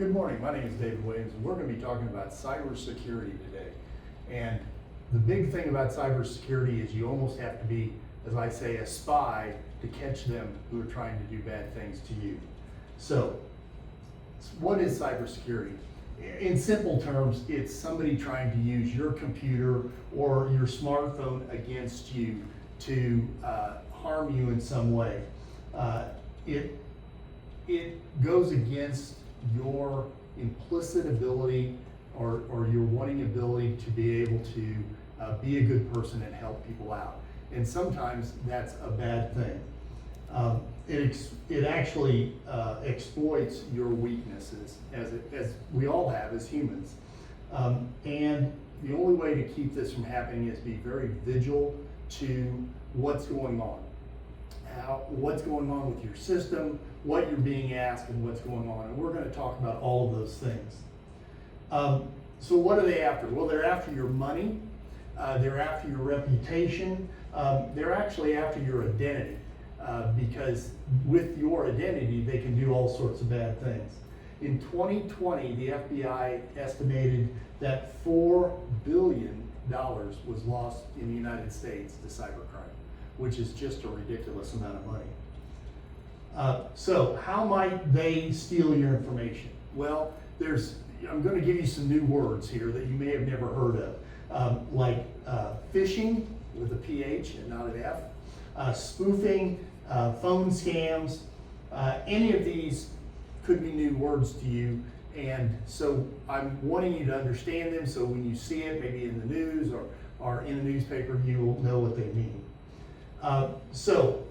Good morning, my name is David Williams, and we're going to be talking about cybersecurity today. And the big thing about cybersecurity is you almost have to be, as I say, a spy to catch them who are trying to do bad things to you. So, what is cybersecurity? In simple terms, it's somebody trying to use your computer or your smartphone against you to harm you in some way. It goes against your implicit ability or your wanting ability to be able to be a good person and help people out. And sometimes that's a bad thing. It actually exploits your weaknesses, as we all have as humans. And the only way to keep this from happening is be very vigilant to what's going on. What's going on with your system, what you're being asked, and what's going on. And we're going to talk about all of those things. So what are they after? Well, they're after your money. They're after your reputation. They're actually after your identity. Because with your identity, they can do all sorts of bad things. In 2020, the FBI estimated that $4 billion was lost in the United States to cybercrime, which is just a ridiculous amount of money. So how might they steal your information? Well, I'm going to give you some new words here that you may have never heard of, like phishing with a PH and not an F, spoofing, phone scams. Any of these could be new words to you, and so I'm wanting you to understand them so when you see it, maybe in the news or in a newspaper, you will know what they mean. So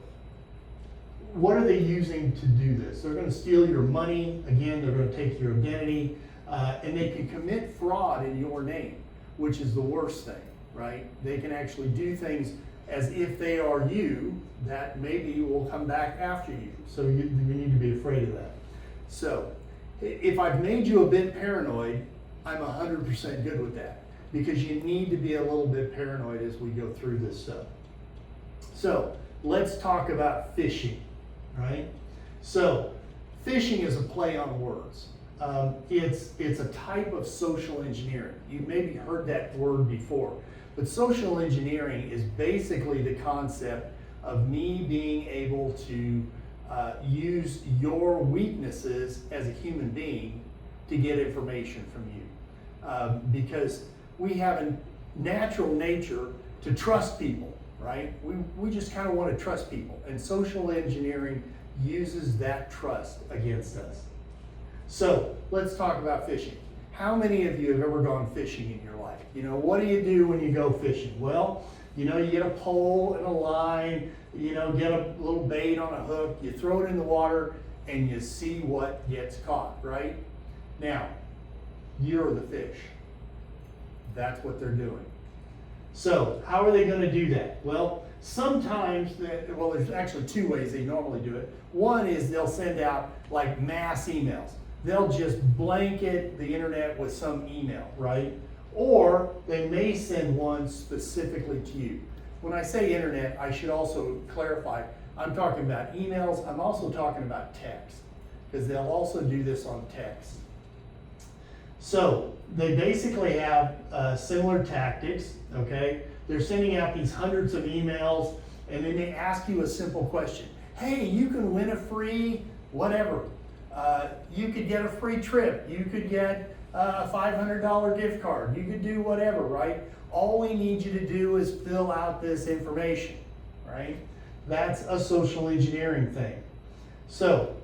what are they using to do this? They're going to steal your money. Again, they're going to take your identity, and they can commit fraud in your name, which is the worst thing, right? They can actually do things as if they are you that maybe will come back after you. So you need to be afraid of that. So if I've made you a bit paranoid, I'm 100% good with that, because you need to be a little bit paranoid as we go through this stuff. So let's talk about phishing, right? So phishing is a play on words. It's a type of social engineering. You've maybe heard that word before, but social engineering is basically the concept of me being able to use your weaknesses as a human being to get information from you. Because we have a natural nature to trust people, right? We just kind of want to trust people, and social engineering uses that trust against us. So let's talk about phishing. How many of you have ever gone fishing in your life? You know, what do you do when you go fishing? Well, you know, you get a pole and a line, you know, get a little bait on a hook, you throw it in the water, and you see what gets caught, right? Now, you're the fish. That's what they're doing. So how are they going to do that? Well, sometimes, there's actually two ways they normally do it. One is they'll send out like mass emails. They'll just blanket the internet with some email, right? Or they may send one specifically to you. When I say internet, I should also clarify, I'm talking about emails, I'm also talking about text, because they'll also do this on text. So they basically have similar tactics, okay? They're sending out these hundreds of emails, and then they ask you a simple question. Hey, you can win a free whatever. You could get a free trip. You could get a $500 gift card. You could do whatever, right? All we need you to do is fill out this information, right? That's a social engineering thing. So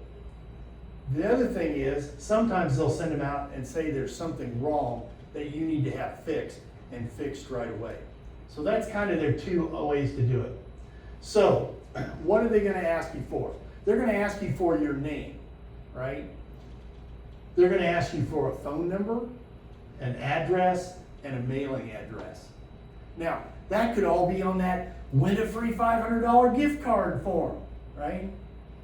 the other thing is, sometimes they'll send them out and say there's something wrong that you need to have fixed, and fixed right away. So that's kind of their two ways to do it. So what are they going to ask you for? They're going to ask you for your name, right? They're going to ask you for a phone number, an address, and a mailing address. Now, that could all be on that win a free $500 gift card form, right?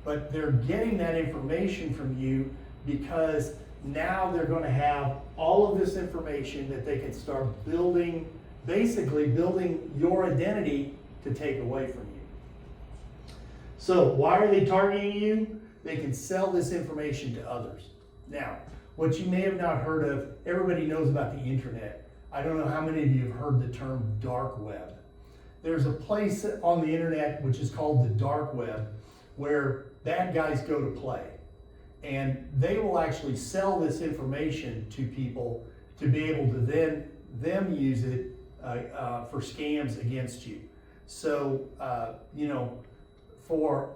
But they're getting that information from you because now they're going to have all of this information that they can start building, basically building your identity to take away from you. So why are they targeting you? They can sell this information to others. Now, What you may have not heard of, everybody knows about the internet. I don't know how many of you have heard the term dark web. There's a place on the internet which is called the dark web where bad guys go to play. And they will actually sell this information to people to be able to then them use it for scams against you. So, for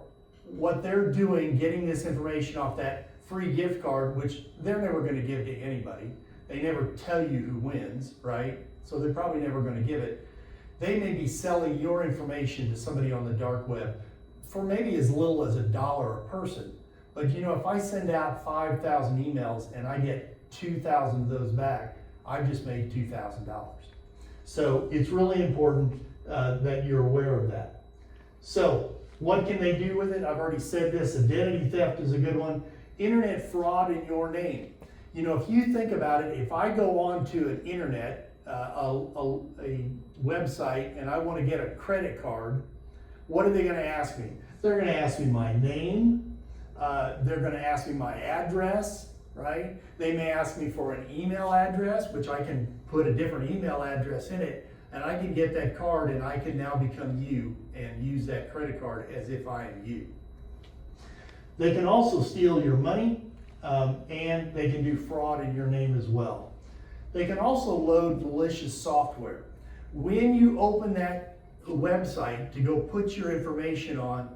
what they're doing, getting this information off that free gift card, which they're never going to give to anybody. They never tell you who wins, right? So they're probably never going to give it. They may be selling your information to somebody on the dark web for maybe as little as $1 a person. But if I send out 5,000 emails and I get 2,000 of those back, I've just made $2,000. So it's really important that you're aware of that. So what can they do with it? I've already said this. Identity theft is a good one. Internet fraud in your name. If you think about it, if I go onto an internet, a website, and I want to get a credit card, what are they going to ask me? They're going to ask me my name. They're going to ask me my address, right? They may ask me for an email address, which I can put a different email address in it, and I can get that card, and I can now become you and use that credit card as if I am you. They can also steal your money, and they can do fraud in your name as well. They can also load malicious software. When you open that website to go put your information on,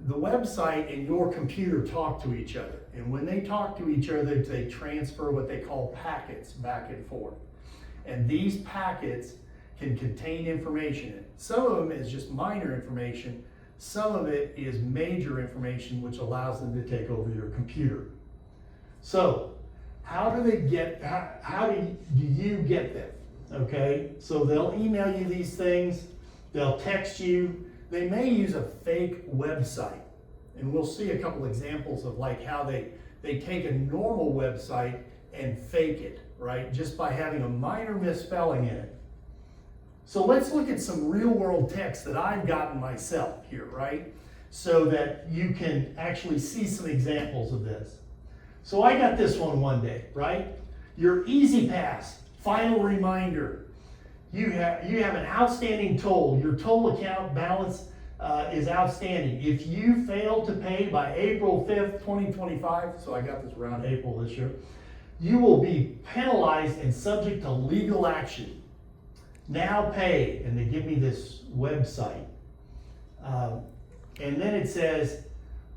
the website and your computer talk to each other. And when they talk to each other, they transfer what they call packets back and forth. And these packets can contain information. Some of them is just minor information. Some of it is major information, which allows them to take over your computer. So how do you get them? Okay, so they'll email you these things, they'll text you, they may use a fake website. And we'll see a couple examples of how they take a normal website and fake it, right? Just by having a minor misspelling in it. So let's look at some real world text that I've gotten myself here, right? So that you can actually see some examples of this. So I got this one day, right? Your Easy Pass, final reminder. You have an outstanding toll. Your toll account balance is outstanding. If you fail to pay by April 5th, 2025, so I got this around April this year, you will be penalized and subject to legal action. Now pay, and they give me this website. And then it says,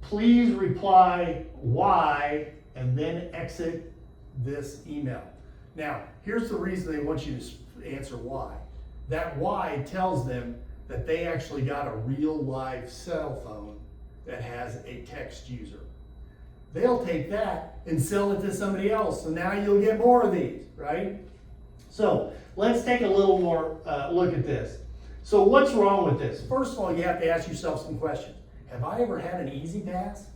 please reply why, and then exit this email. Now, here's the reason they want you to answer why. That why tells them that they actually got a real live cell phone that has a text user. They'll take that and sell it to somebody else, so now you'll get more of these, right? So let's take a little more look at this. So what's wrong with this? First of all, you have to ask yourself some questions. Have I ever had an Easy Pass?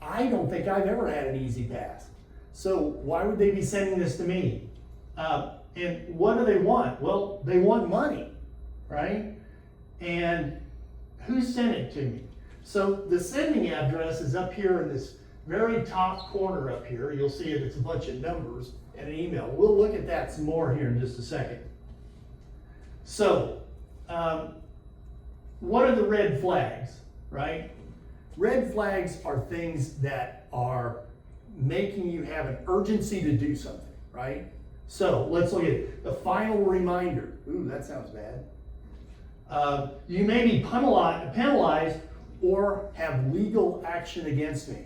I don't think I've ever had an Easy Pass. So why would they be sending this to me? And what do they want? Well, they want money, right? And who sent it to me? So the sending address is up here in this very top corner up here. You'll see it, it's a bunch of numbers and an email. We'll look at that some more here in just a second. So, what are the red flags, right? Red flags are things that are making you have an urgency to do something, right? So, let's look at it. The final reminder. Ooh, that sounds bad. You may be penalized or have legal action against me.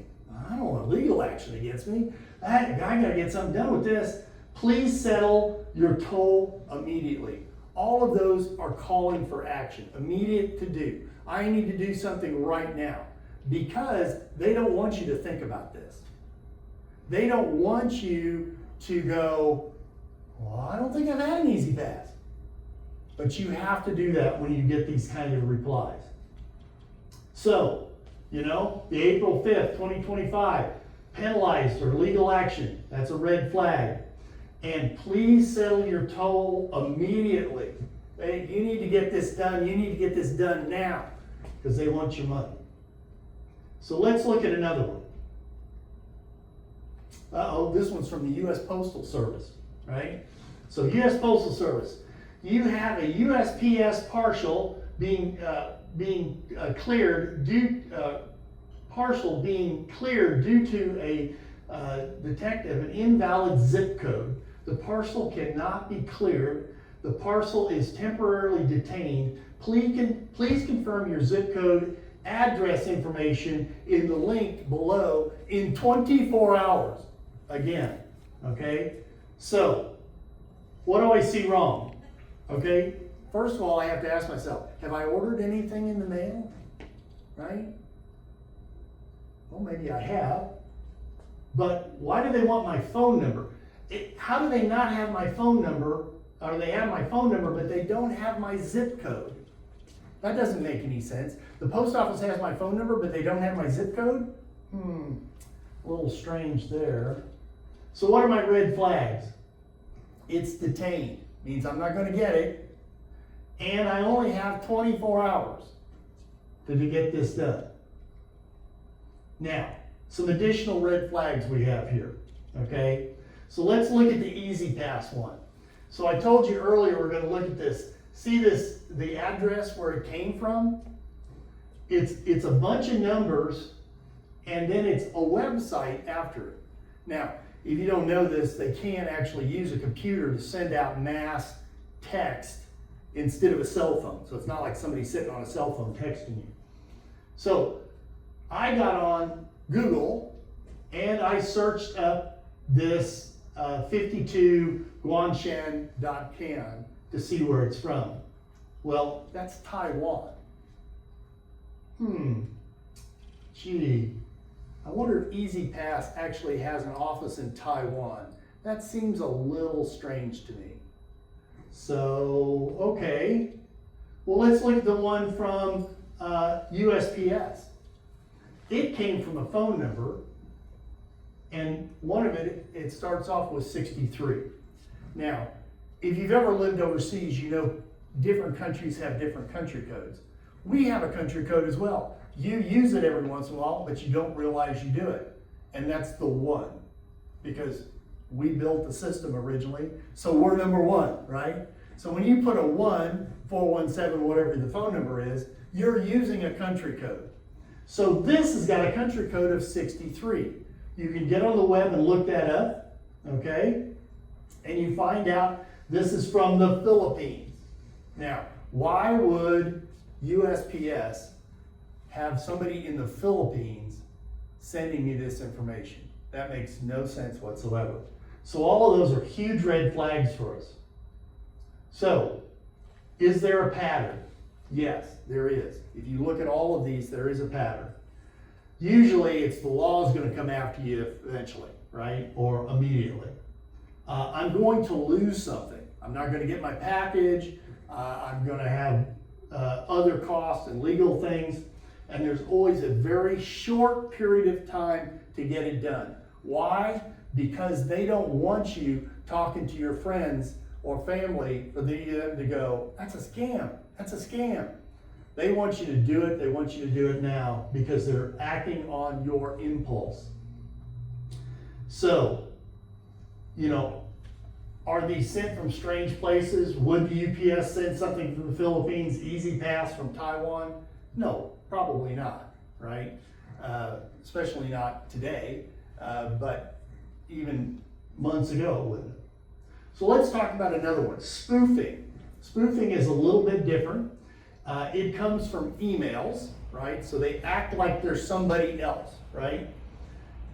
I don't want legal action against me. I gotta get something done with this. Please settle your toll immediately. All of those are calling for action, immediate to do. I need to do something right now because they don't want you to think about this. They don't want you to go, well, I don't think I've had an Easy Pass. But you have to do that when you get these kind of replies. So, the April 5th, 2025, penalized or legal action, that's a red flag. And please settle your toll immediately. You need to get this done. You need to get this done now because they want your money. So let's look at another one. Uh-oh, this one's from the U.S. Postal Service, right? So U.S. Postal Service, you have a USPS partial being cleared due to a detective an invalid zip code. The parcel cannot be cleared. The parcel is temporarily detained. Please confirm your zip code, address information in the link below in 24 hours. Again, okay? So, what do I see wrong? Okay? First of all, I have to ask myself, have I ordered anything in the mail? Right? Well, maybe I have. But why do they want my phone number? How do they not have my phone number, or they have my phone number, but they don't have my zip code? That doesn't make any sense. The post office has my phone number, but they don't have my zip code? A little strange there. So what are my red flags? It's detained. Means I'm not going to get it. And I only have 24 hours to get this done. Now, some additional red flags we have here, okay? So let's look at the Easy Pass one. So I told you earlier we're going to look at this. See this, the address where it came from? It's a bunch of numbers, and then it's a website after it. Now, if you don't know this, they can actually use a computer to send out mass text instead of a cell phone. So it's not like somebody sitting on a cell phone texting you. So I got on Google and I searched up this 52 Guanshan.can to see where it's from. Well, that's Taiwan. Gee, I wonder if Easy Pass actually has an office in Taiwan. That seems a little strange to me. So, okay. Well, let's look at the one from USPS. It came from a phone number, and one of it starts off with 63. Now, if you've ever lived overseas, you know different countries have different country codes. We have a country code as well. You use it every once in a while, but you don't realize you do it. And that's the 1, because we built the system originally, so we're number 1, right? So when you put a 1, 417, whatever the phone number is, you're using a country code. So this has got a country code of 63. You can get on the web and look that up, okay? And you find out this is from the Philippines. Now, why would USPS have somebody in the Philippines sending me this information? That makes no sense whatsoever. So all of those are huge red flags for us. So, is there a pattern? Yes, there is. If you look at all of these, there is a pattern. Usually it's the law is going to come after you eventually, right? Or immediately. I'm going to lose something. I'm not going to get my package. I'm going to have other costs and legal things. And there's always a very short period of time to get it done. Why? Because they don't want you talking to your friends or family for them to go, that's a scam, that's a scam. They want you to do it, they want you to do it now because they're acting on your impulse. So, are these sent from strange places? Would the UPS send something from the Philippines, Easy Pass from Taiwan? No, probably not, right? Especially not today, but even months ago, wouldn't it? So let's talk about another one, spoofing. Spoofing is a little bit different. It comes from emails, right? So they act like they're somebody else, right?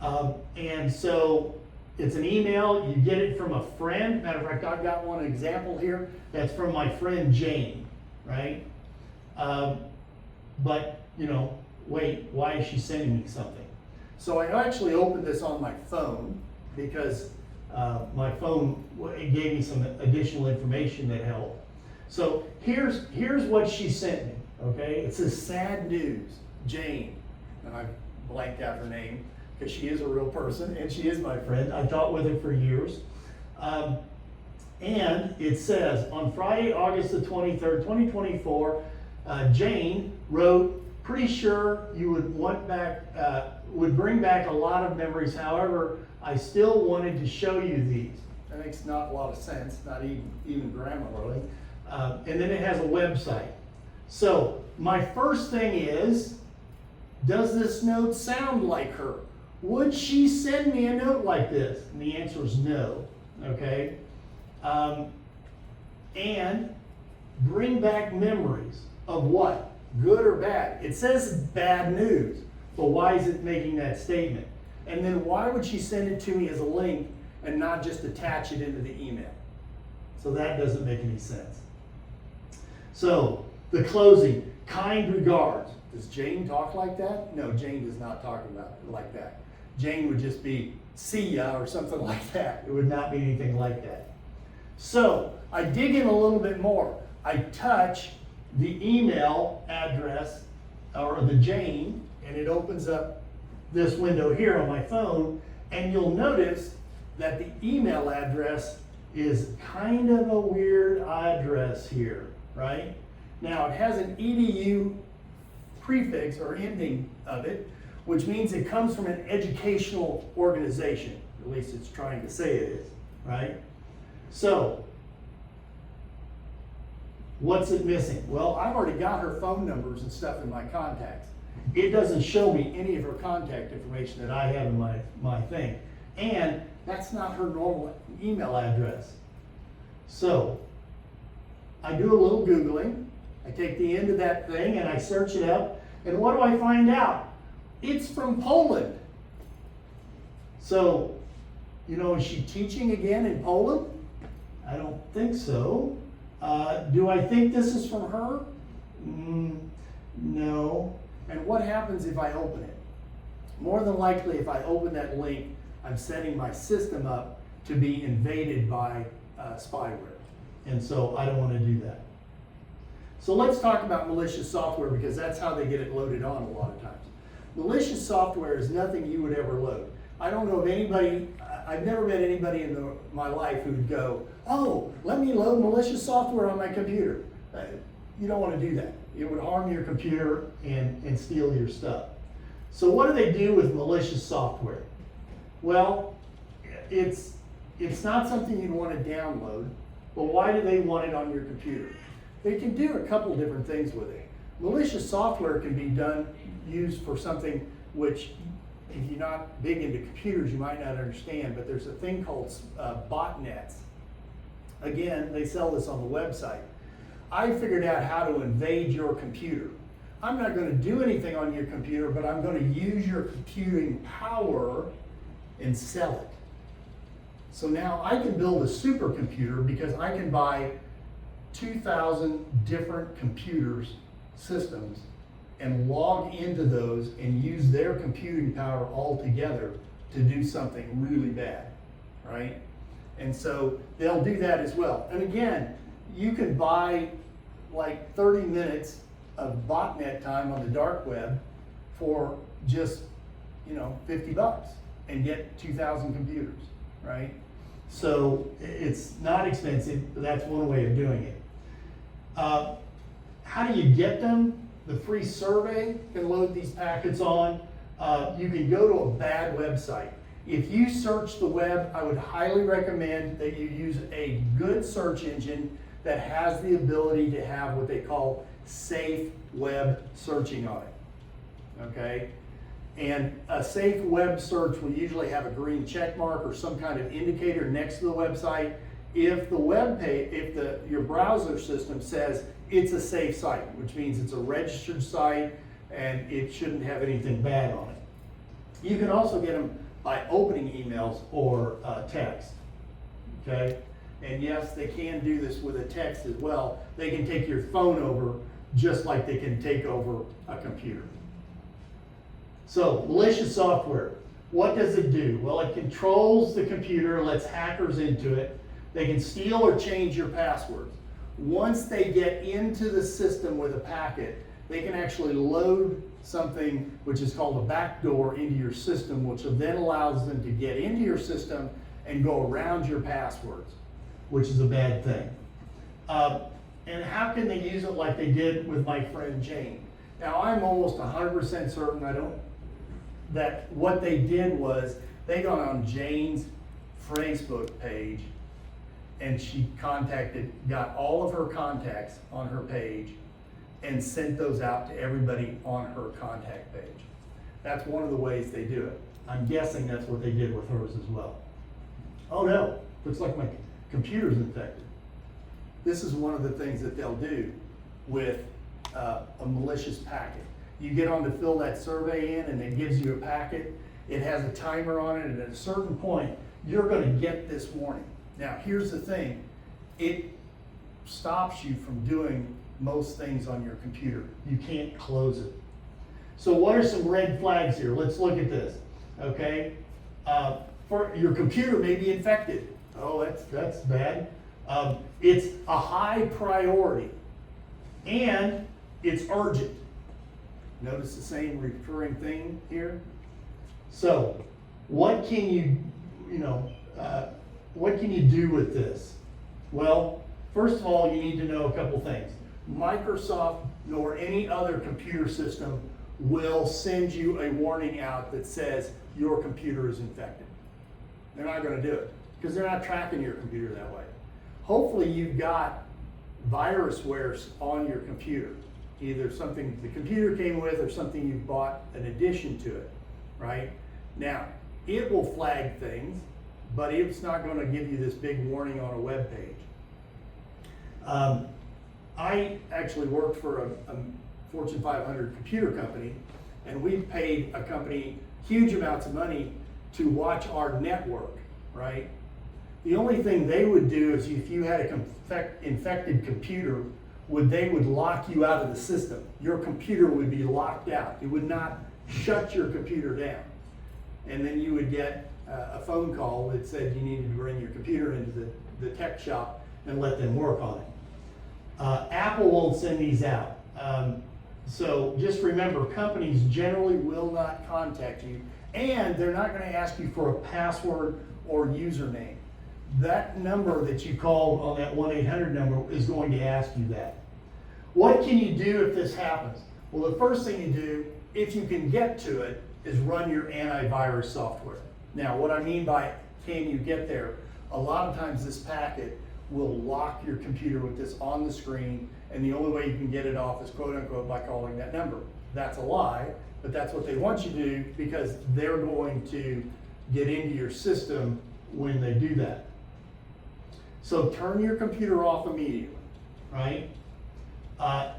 And so it's an email, you get it from a friend. Matter of fact, I've got one example here that's from my friend Jane, right? But, wait, why is she sending me something? So I actually opened this on my phone because my phone gave me some additional information that helped. So here's what she sent me, okay? It says, sad news, Jane. And I blanked out her name because she is a real person and she is my friend. I taught with her for years. And it says, on Friday, August the 23rd, 2024, Jane wrote, pretty sure you would want back, would bring back a lot of memories. However, I still wanted to show you these. That makes not a lot of sense, not even grammarly. And then it has a website. So my first thing is, does this note sound like her? Would she send me a note like this? And the answer is no, okay? And bring back memories of what? Good or bad? It says bad news, but why is it making that statement? And then why would she send it to me as a link and not just attach it into the email? So that doesn't make any sense. So the closing, kind regards. Does Jane talk like that? No, Jane does not talk about it like that. Jane would just be see ya or something like that. It would not be anything like that. So I dig in a little bit more. I touch the email address or the Jane, and it opens up this window here on my phone, and you'll notice that the email address is kind of a weird address here, right? Now it has an edu prefix or ending of it, which means it comes from an educational organization. At least it's trying to say it is, right? So, what's it missing? Well, I've already got her phone numbers and stuff in my contacts. It doesn't show me any of her contact information that I have in my thing. And that's not her normal email address. So, I do a little Googling. I take the end of that thing and I search it up. And what do I find out? It's from Poland. So, you know, is she teaching again in Poland? I don't think so. Do I think this is from her? No. And what happens if I open it? More than likely, if I open that link, I'm setting my system up to be invaded by spyware. And so I don't want to do that. So let's talk about malicious software, because that's how they get it loaded on a lot of times. Malicious software is nothing you would ever load. I don't know of anybody, I've never met anybody in my life who would go, oh, let me load malicious software on my computer. You don't want to do that. It would harm your computer and steal your stuff. So what do they do with malicious software? Well, it's not something you'd want to download, but why do they want it on your computer? They can do a couple different things with it. Malicious software can be used for something which, if you're not big into computers, you might not understand, but there's a thing called botnets. Again, they sell this on the website. I figured out how to invade your computer. I'm not going to do anything on your computer, but I'm going to use your computing power and sell it. So now I can build a supercomputer because I can buy 2,000 different computers, systems, and log into those and use their computing power all together to do something really bad, right? And so they'll do that as well. And again, you can buy like 30 minutes of botnet time on the dark web for just, $50 and get 2,000 computers, right? So it's not expensive, but that's one way of doing it. How do you get them? The free survey can load these packets on. You can go to a bad website. If you search the web, I would highly recommend that you use a good search engine that has the ability to have what they call safe web searching on it, okay? And a safe web search will usually have a green check mark or some kind of indicator next to the website. If the web page, your browser system says it's a safe site, which means it's a registered site and it shouldn't have anything bad on it. You can also get them by opening emails or text, okay? And yes, they can do this with a text as well. They can take your phone over just like they can take over a computer. So, malicious software, what does it do? Well, it controls the computer, lets hackers into it. They can steal or change your passwords. Once they get into the system with a packet, they can actually load something which is called a backdoor into your system, which then allows them to get into your system and go around your passwords, which is a bad thing. And how can they use it like they did with my friend Jane? Now, I'm almost 100% certain that what they did was they got on Jane's Facebook page and she got all of her contacts on her page and sent those out to everybody on her contact page. That's one of the ways they do it. I'm guessing that's what they did with hers as well. Oh no, looks like my computer's infected. This is one of the things that they'll do with a malicious packet. You get on to fill that survey in and it gives you a packet. It has a timer on it, and at a certain point, you're gonna get this warning. Now, here's the thing. It stops you from doing most things on your computer. You can't close it. So what are some red flags here? Let's look at this, okay? For your computer may be infected. Oh, that's bad. It's a high priority and it's urgent. Notice the same recurring thing here? So what can you do with this? Well, first of all, you need to know a couple things. Microsoft nor any other computer system will send you a warning out that says your computer is infected. They're not going to do it because they're not tracking your computer that way. Hopefully you've got viruswares on your computer, either something the computer came with or something you bought in addition to it, right? Now, it will flag things, but it's not going to give you this big warning on a web page. I actually worked for a Fortune 500 computer company, and we paid a company huge amounts of money to watch our network, right? The only thing they would do is if you had a infected computer, they would lock you out of the system. Your computer would be locked out. It would not shut your computer down. And then you would get a phone call that said you needed to bring your computer into the tech shop and let them work on it. Apple won't send these out. So just remember, companies generally will not contact you, and they're not going to ask you for a password or username. That number that you called on that 1-800 number is going to ask you that. What can you do if this happens? Well, the first thing you do, if you can get to it, is run your antivirus software. Now, what I mean by can you get there, a lot of times this packet will lock your computer with this on the screen, and the only way you can get it off is quote unquote by calling that number. That's a lie, but that's what they want you to do because they're going to get into your system when they do that. So turn your computer off immediately, right?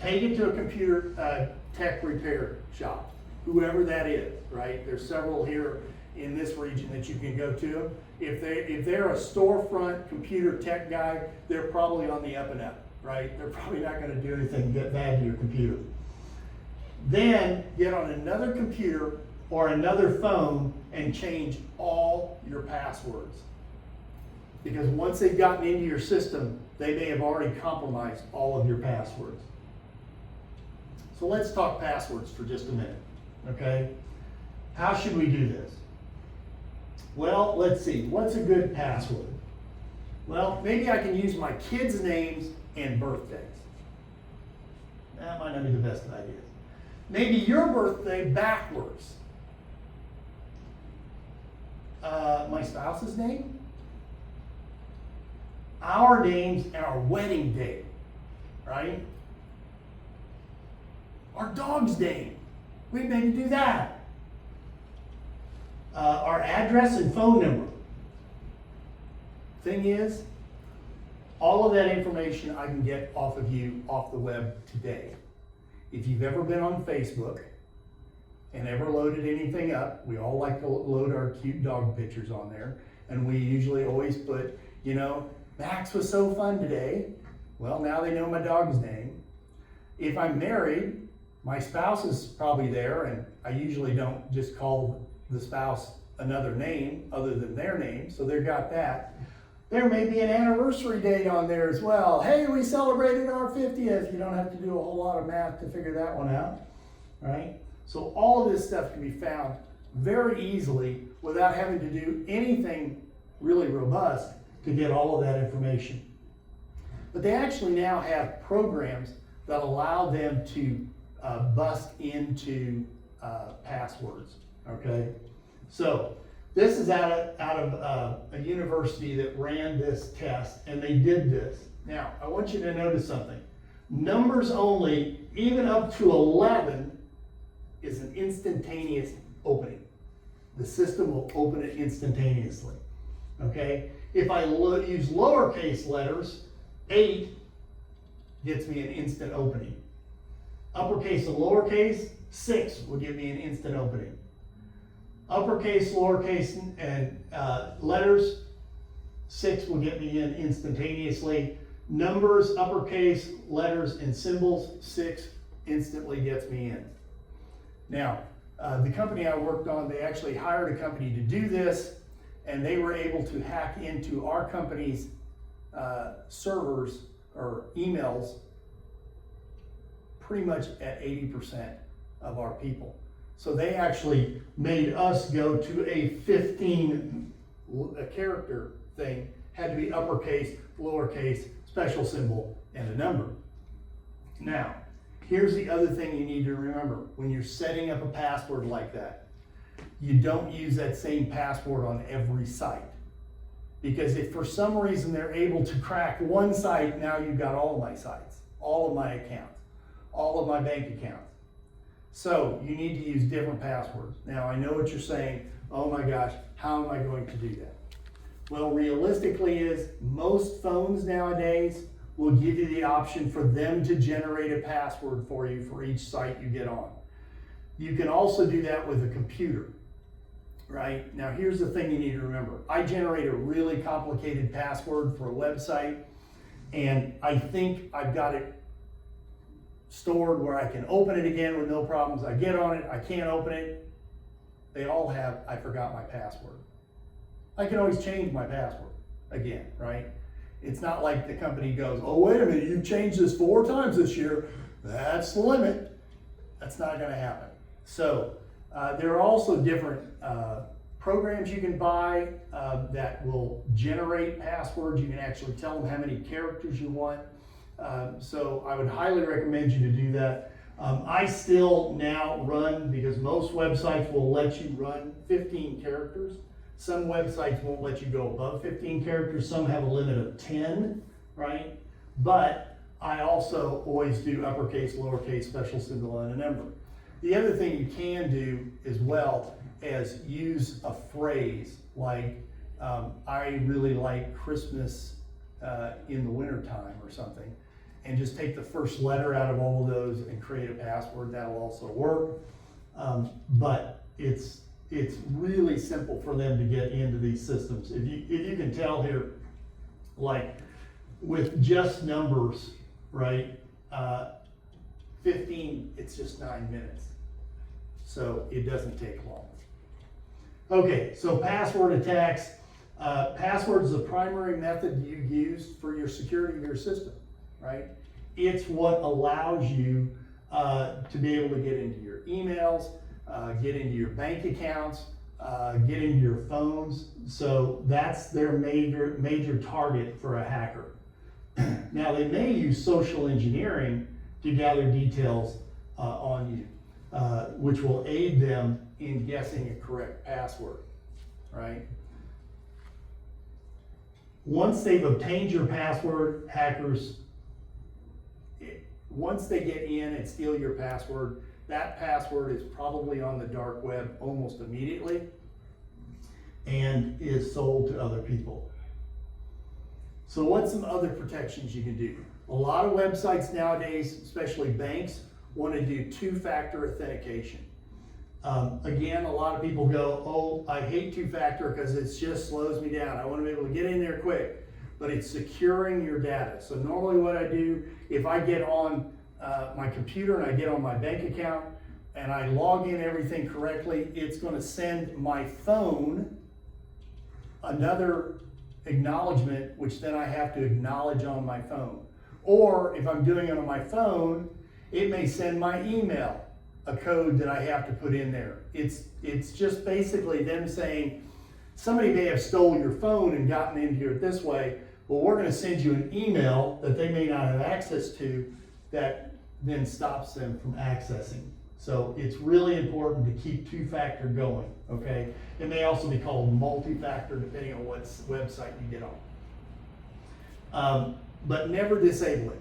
Take it to a computer tech repair shop, whoever that is, right? There's several here in this region that you can go to. If they're a storefront computer tech guy, they're probably on the up and up, right? They're probably not going to do anything bad to your computer. Then get on another computer or another phone and change all your passwords. Because once they've gotten into your system, they may have already compromised all of your passwords. So let's talk passwords for just a minute, okay? How should we do this? Well, let's see, what's a good password? Well, maybe I can use my kids' names and birthdays. That might not be the best of ideas. Maybe your birthday backwards. My spouse's name, our names, and our wedding date, right? Our dog's name, we maybe do that. Our address and phone number. Thing is, all of that information I can get off of you off the web today. If you've ever been on Facebook and ever loaded anything up, we all like to load our cute dog pictures on there, and we usually always put, Max was so fun today. Well, now they know my dog's name. If I'm married, my spouse is probably there, and I usually don't just call the spouse another name other than their name, so they've got that. There may be an anniversary date on there as well. Hey, we celebrated our 50th. You don't have to do a whole lot of math to figure that one out, right? So all of this stuff can be found very easily without having to do anything really robust to get all of that information. But they actually now have programs that allow them to bust into passwords, okay? So this is out of a university that ran this test, and they did this. Now, I want you to notice something. Numbers only, even up to 11, is an instantaneous opening. The system will open it instantaneously, okay? If I use lowercase letters, 8 gets me an instant opening. Uppercase and lowercase, 6 will give me an instant opening. Uppercase, lowercase, and letters, 6 will get me in instantaneously. Numbers, uppercase, letters, and symbols, 6 instantly gets me in. Now, the company I worked on, they actually hired a company to do this, and they were able to hack into our company's servers or emails pretty much at 80% of our people. So they actually made us go to a 15 character thing, had to be uppercase, lowercase, special symbol, and a number. Now, here's the other thing you need to remember. When you're setting up a password like that, you don't use that same password on every site. Because if for some reason they're able to crack one site, now you've got all of my sites, all of my accounts, all of my bank accounts. So you need to use different passwords. Now I know what you're saying, oh my gosh, how am I going to do that? Well, realistically is most phones nowadays will give you the option for them to generate a password for you for each site you get on. You can also do that with a computer, right? Now here's the thing you need to remember. I generate a really complicated password for a website, and I think I've got it stored where I can open it again with no problems. I get on it, I can't open it. They all have, I forgot my password. I can always change my password again, right? It's not like the company goes, oh, wait a minute, you've changed this 4 times this year. That's the limit. That's not gonna happen. So there are also different programs you can buy that will generate passwords. You can actually tell them how many characters you want. So I would highly recommend you to do that. I still now run, because most websites will let you run 15 characters. Some websites won't let you go above 15 characters. Some have a limit of 10, right? But I also always do uppercase, lowercase, special symbol, and a number. The other thing you can do as well is use a phrase like, I really like Christmas in the wintertime or something, and just take the first letter out of all of those and create a password. That'll also work. But it's really simple for them to get into these systems. If you can tell here, like with just numbers, right? 15, it's just 9 minutes. So it doesn't take long. Okay, so password attacks. Password is the primary method you use for your security of your system, right? It's what allows you to be able to get into your emails, get into your bank accounts, get into your phones. So that's their major target for a hacker. Now they may use social engineering to gather details on you, which will aid them in guessing a correct password, right? Once they've obtained your password, hackers, once they get in and steal your password, that password is probably on the dark web almost immediately and is sold to other people. So what's some other protections you can do? A lot of websites nowadays, especially banks, want to do 2-factor authentication. Again, a lot of people go, oh, I hate 2-factor because it just slows me down. I want to be able to get in there quick, but it's securing your data. So normally what I do, if I get on my computer and I get on my bank account and I log in everything correctly, it's going to send my phone another acknowledgement, which then I have to acknowledge on my phone. Or if I'm doing it on my phone, it may send my email a code that I have to put in there. It's just basically them saying, somebody may have stolen your phone and gotten into here this way, well, we're going to send you an email that they may not have access to that then stops them from accessing. So it's really important to keep two-factor going, okay? It may also be called multi-factor depending on what website you get on. But never disable it.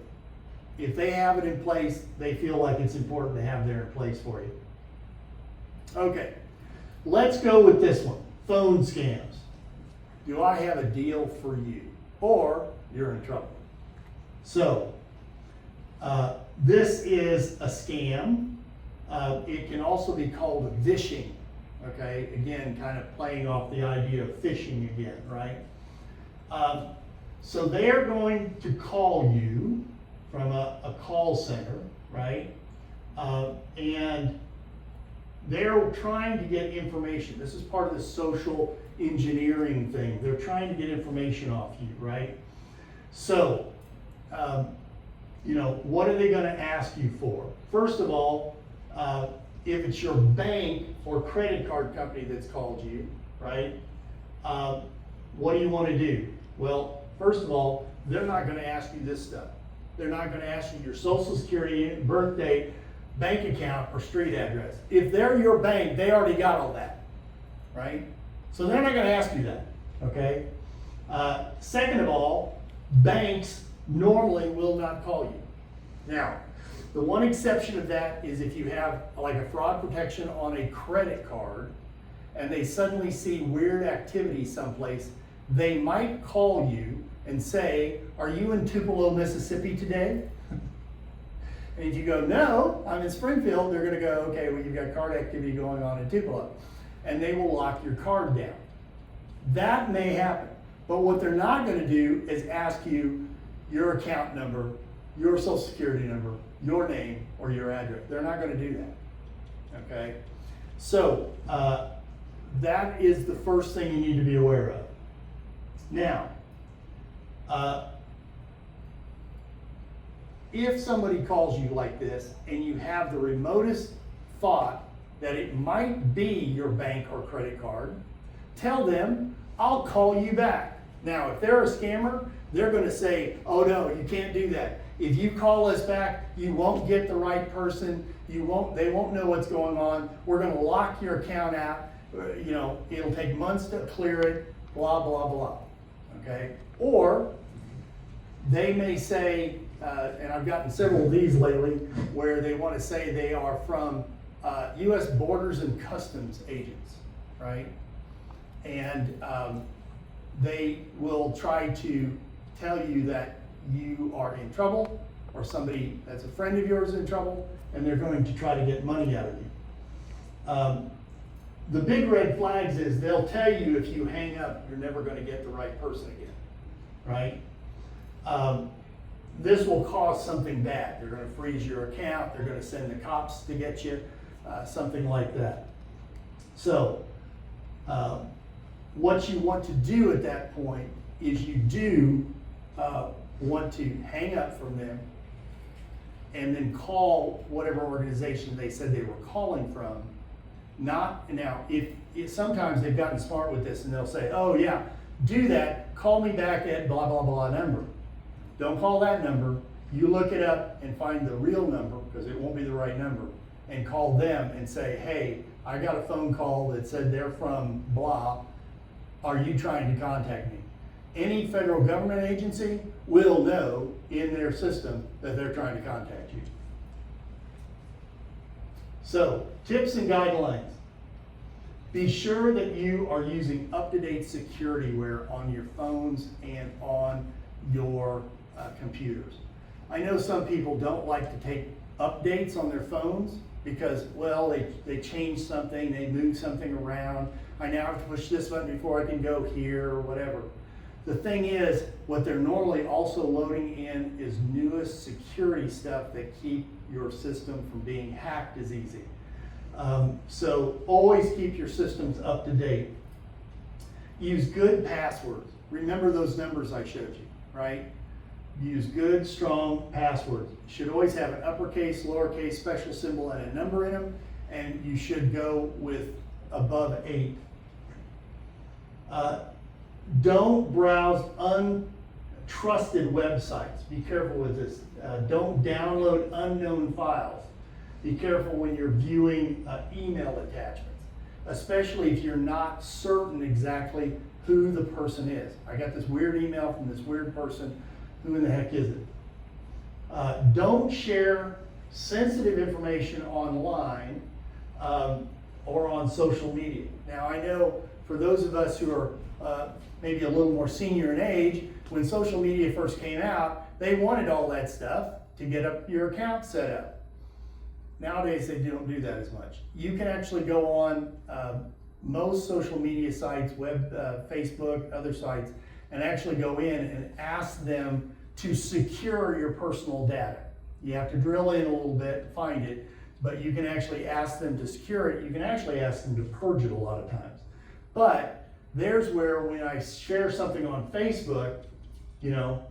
If they have it in place, they feel like it's important to have there in place for you. Okay, let's go with this one, phone scams. Do I have a deal for you? Or you're in trouble. So, this is a scam. It can also be called vishing, okay? Again, kind of playing off the idea of phishing again, right? So they're going to call you from a call center, right? And they're trying to get information. This is part of the social engineering thing. They're trying to get information off you, right? So, what are they going to ask you for? First of all, if it's your bank or credit card company that's called you, right? What do you want to do? Well, first of all, they're not going to ask you this stuff. They're not going to ask you your social security, birth date, bank account, or street address. If they're your bank, they already got all that, right? So they're not going to ask you that, okay? Second of all, banks normally will not call you. Now, the one exception of that is if you have like a fraud protection on a credit card and they suddenly see weird activity someplace, they might call you and say, are you in Tupelo, Mississippi today? And if you go, no, I'm in Springfield, they're gonna go, okay, well, you've got card activity going on in Tupelo. And they will lock your card down. That may happen. But what they're not gonna do is ask you your account number, your social security number, your name, or your address. They're not gonna do that, okay? So, that is the first thing you need to be aware of. Now, if somebody calls you like this and you have the remotest thought that it might be your bank or credit card, tell them, I'll call you back. Now, if they're a scammer, they're going to say, oh no, you can't do that. If you call us back, you won't get the right person. They won't know what's going on. We're going to lock your account out. It'll take months to clear it, blah, blah, blah. Okay? Or they may say, and I've gotten several of these lately, where they want to say they are from U.S. Borders and Customs agents, right? And they will try to tell you that you are in trouble, or somebody that's a friend of yours is in trouble, and they're going to try to get money out of you. The big red flags is they'll tell you if you hang up, you're never going to get the right person again, right? This will cause something bad. They're going to freeze your account. They're going to send the cops to get you, something like that. So, what you want to do at that point is you do want to hang up from them and then call whatever organization they said they were calling from. Now, if sometimes they've gotten smart with this and they'll say, oh yeah, do that, call me back at blah, blah, blah number. Don't call that number. You look it up and find the real number, because it won't be the right number, and call them and say, hey, I got a phone call that said they're from blah. Are you trying to contact me? Any federal government agency will know in their system that they're trying to contact you. So, tips and guidelines. Be sure that you are using up-to-date security-ware on your phones and on your computers. I know some people don't like to take updates on their phones because, well, they changed something, they moved something around. I now have to push this button before I can go here or whatever. The thing is, what they're normally also loading in is newest security stuff that keep your system from being hacked as easy. So always keep your systems up to date. Use good passwords. Remember those numbers I showed you, right? Use good, strong passwords. You should always have an uppercase, lowercase, special symbol, and a number in them, and you should go with above 8. Don't browse trusted websites. Be careful with this. Don't download unknown files. Be careful when you're viewing email attachments, especially if you're not certain exactly who the person is. I got this weird email from this weird person. Who in the heck is it? Don't share sensitive information online or on social media. Now, I know for those of us who are maybe a little more senior in age, when social media first came out, they wanted all that stuff to get up your account set up. Nowadays, they don't do that as much. You can actually go on most social media sites, Facebook, other sites, and actually go in and ask them to secure your personal data. You have to drill in a little bit to find it, but you can actually ask them to secure it. You can actually ask them to purge it a lot of times. But there's where when I share something on Facebook, you know,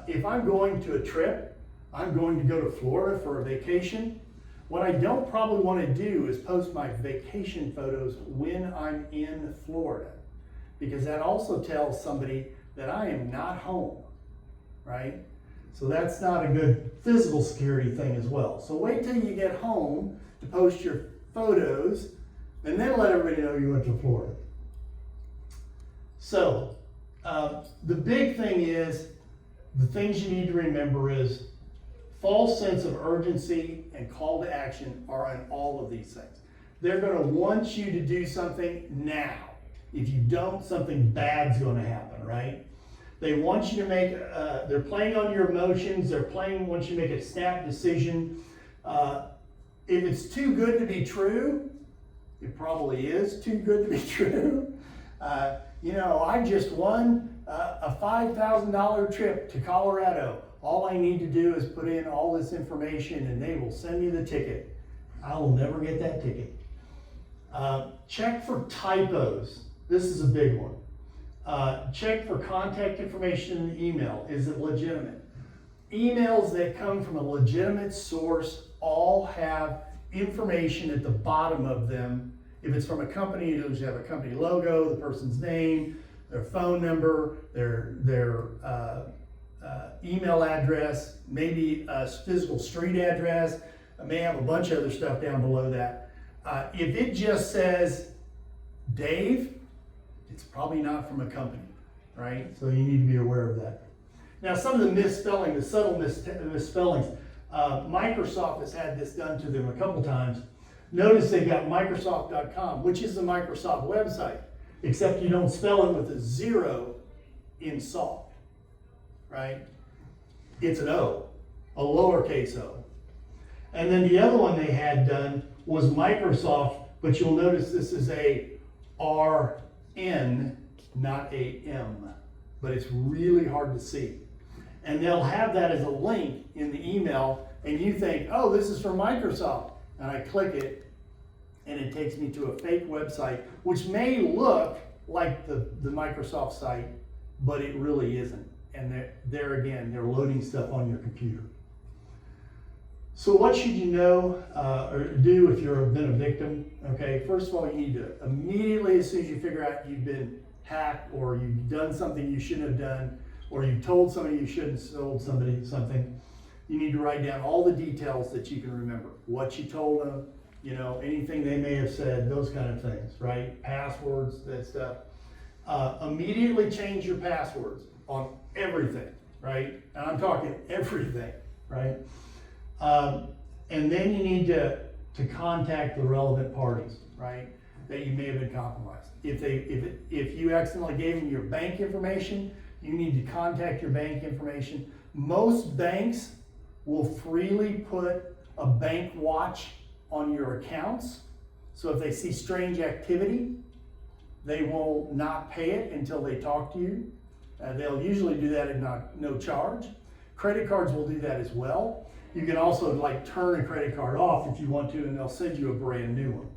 if I'm going to a trip, I'm going to go to Florida for a vacation. What I don't probably want to do is post my vacation photos when I'm in Florida, because that also tells somebody that I am not home, right? So that's not a good physical security thing as well. So wait till you get home to post your photos, and then let everybody know you went to Florida. So the big thing is, the things you need to remember is false sense of urgency and call to action are in all of these things. They're going to want you to do something now. If you don't, something bad's going to happen, right? They want you to make, they're playing on your emotions, want you to make a snap decision. If it's too good to be true, it probably is too good to be true. You know, I just won a $5,000 trip to Colorado. All I need to do is put in all this information and they will send me the ticket. I will never get that ticket. Check for typos. This is a big one. Check for contact information in the email. Is it legitimate? Emails that come from a legitimate source all have information at the bottom of them. If it's from a company, it'll have a company logo, the person's name, their phone number, their email address, maybe a physical street address. It may have a bunch of other stuff down below that. If it just says Dave, it's probably not from a company, right? So you need to be aware of that. Now, some of the misspelling, the subtle misspellings, Microsoft has had this done to them a couple times. Notice they've got Microsoft.com, which is the Microsoft website, except you don't spell it with a zero in soft, right? It's an O, a lowercase o. And then the other one they had done was Microsoft, but you'll notice this is a RN, not a M, but it's really hard to see. And they'll have that as a link in the email, and you think, oh, this is from Microsoft. And I click it, and it takes me to a fake website, which may look like the Microsoft site, but it really isn't. And there again, they're loading stuff on your computer. So what should you know or do if you've been a victim? Okay, first of all, you need to immediately, as soon as you figure out you've been hacked or you've done something you shouldn't have done, or you've told somebody you shouldn't have told somebody something, you need to write down all the details that you can remember. What you told them, you know, anything they may have said, those kind of things, right? Passwords, that stuff. Immediately change your passwords on everything, right? And I'm talking everything, right? And then you need to contact the relevant parties, right? That you may have been compromised. If you accidentally gave them your bank information, you need to contact your bank information. Most banks will freely put a bank watch on your accounts. So if they see strange activity, they will not pay it until they talk to you. They'll usually do that at no charge. Credit cards will do that as well. You can also turn a credit card off if you want to, and they'll send you a brand new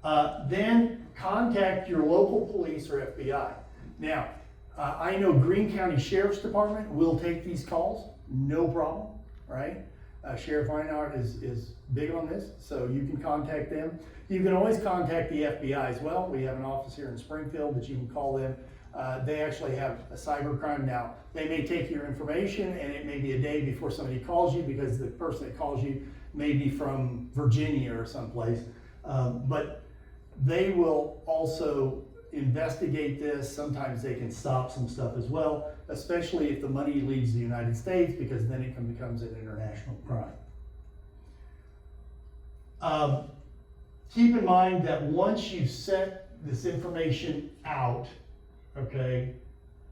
one. Then contact your local police or FBI. Now, I know Greene County Sheriff's Department will take these calls, no problem, right? Sheriff Reinhardt is big on this, so you can contact them. You can always contact the FBI as well. We have an office here in Springfield, but you can call them. They actually have a cybercrime now. They may take your information and it may be a day before somebody calls you because the person that calls you may be from Virginia or someplace. But they will also investigate this. Sometimes they can stop some stuff as well, especially if the money leaves the United States, because then it becomes an international crime. Keep in mind that once you set this information out, okay,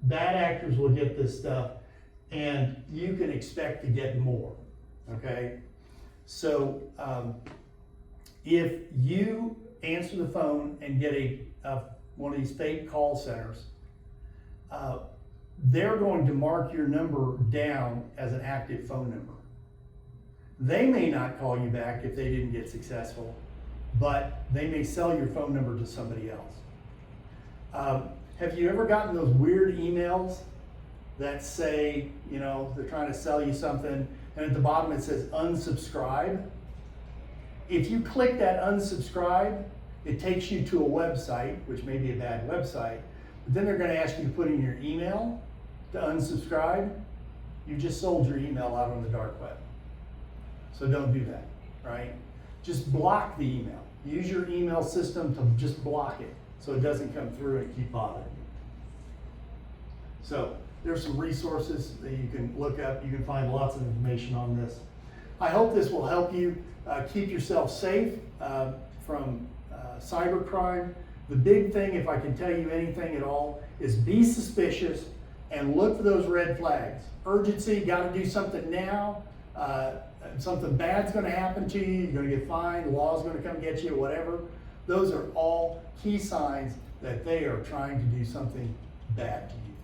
bad actors will get this stuff and you can expect to get more, okay? So if you answer the phone and get one of these fake call centers, they're going to mark your number down as an active phone number. They may not call you back if they didn't get successful, but they may sell your phone number to somebody else. Have you ever gotten those weird emails that say, you know, they're trying to sell you something, and at the bottom it says unsubscribe? If you click that unsubscribe, it takes you to a website, which may be a bad website, but then they're going to ask you to put in your email to unsubscribe. You just sold your email out on the dark web. So don't do that, right? Just block the email. Use your email system to just block it so it doesn't come through and keep bothering you. So there's some resources that you can look up. You can find lots of information on this. I hope this will help you keep yourself safe from cybercrime. The big thing, if I can tell you anything at all, is be suspicious and look for those red flags. Urgency, got to do something now. Something bad's going to happen to you. You're going to get fined. Law's going to come get you, whatever. Those are all key signs that they are trying to do something bad to you.